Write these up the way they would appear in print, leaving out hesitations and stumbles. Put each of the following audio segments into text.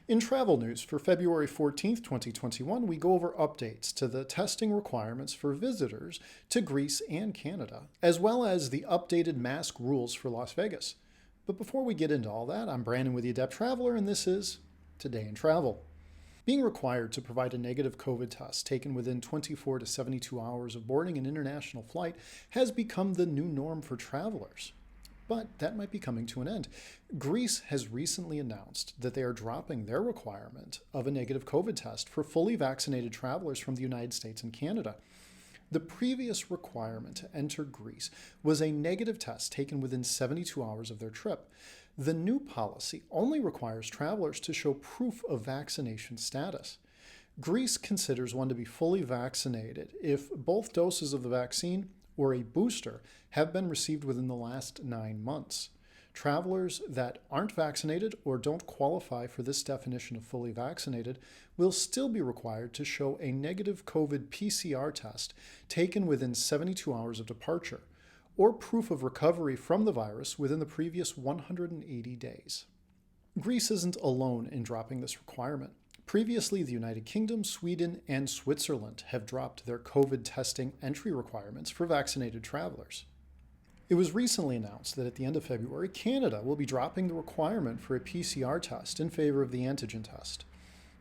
In travel news for February 14th, 2021, we go over updates to the testing requirements for visitors to Greece and Canada, as well as the updated mask rules for Las Vegas. But before we get into all that, I'm Brandon with the Adept Traveler, and this is Today in Travel. Being required to provide a negative COVID test taken within 24 to 72 hours of boarding an international flight has become the new norm for travelers. But that might be coming to an end. Greece has recently announced that they are dropping their requirement of a negative COVID test for fully vaccinated travelers from the United States and Canada. The previous requirement to enter Greece was a negative test taken within 72 hours of their trip. The new policy only requires travelers to show proof of vaccination status. Greece considers one to be fully vaccinated if both doses of the vaccine or a booster have been received within the last 9 months. Travelers that aren't vaccinated or don't qualify for this definition of fully vaccinated will still be required to show a negative COVID Pcr test taken within 72 hours of departure, or proof of recovery from the virus within the previous 180 days. Greece isn't alone in dropping this requirement. Previously, the United Kingdom, Sweden, and Switzerland have dropped their COVID testing entry requirements for vaccinated travelers. It was recently announced that at the end of February, Canada will be dropping the requirement for a PCR test in favor of the antigen test.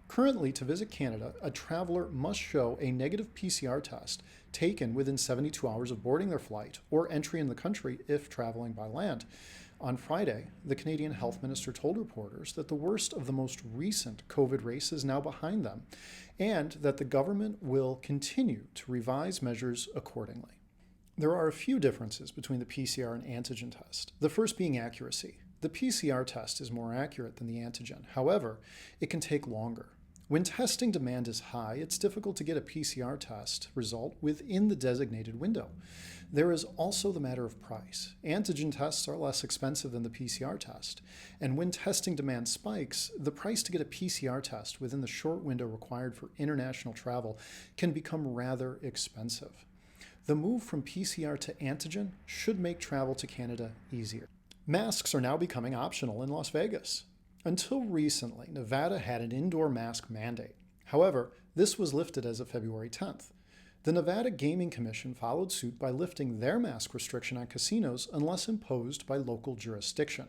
Currently, to visit Canada, a traveler must show a negative PCR test taken within 72 hours of boarding their flight or entry in the country if traveling by land. On Friday, the Canadian Health Minister told reporters that the worst of the most recent COVID race is now behind them, and that the government will continue to revise measures accordingly. There are a few differences between the PCR and antigen test, the first being accuracy. The PCR test is more accurate than the antigen. However, it can take longer. When testing demand is high, it's difficult to get a PCR test result within the designated window. There is also the matter of price. Antigen tests are less expensive than the PCR test, and when testing demand spikes, the price to get a PCR test within the short window required for international travel can become rather expensive. The move from PCR to antigen should make travel to Canada easier. Masks are now becoming optional in Las Vegas. Until recently, Nevada had an indoor mask mandate. However, this was lifted as of February 10th. The Nevada Gaming Commission followed suit by lifting their mask restriction on casinos unless imposed by local jurisdiction.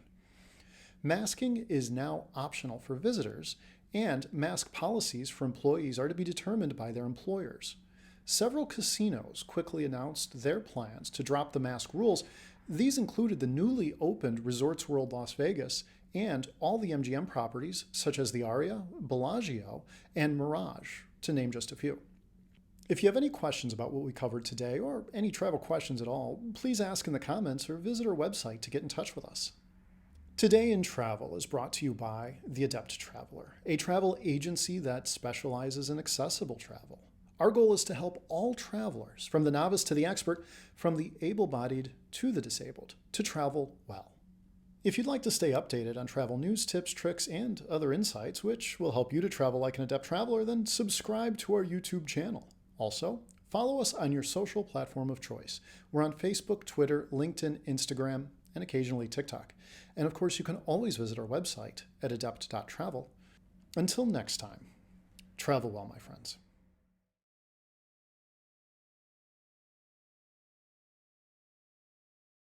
Masking is now optional for visitors, and mask policies for employees are to be determined by their employers. Several casinos quickly announced their plans to drop the mask rules. These included the newly opened Resorts World Las Vegas and all the MGM properties such as the Aria, Bellagio, and Mirage, to name just a few. If you have any questions about what we covered today or any travel questions at all, please ask in the comments or visit our website to get in touch with us. Today in Travel is brought to you by the Adept Traveler, a travel agency that specializes in accessible travel. Our goal is to help all travelers, from the novice to the expert, from the able-bodied to the disabled, to travel well. If you'd like to stay updated on travel news, tips, tricks, and other insights, which will help you to travel like an adept traveler, then subscribe to our YouTube channel. Also, follow us on your social platform of choice. We're on Facebook, Twitter, LinkedIn, Instagram, and occasionally TikTok. And of course, you can always visit our website at adept.travel. Until next time, travel well, my friends.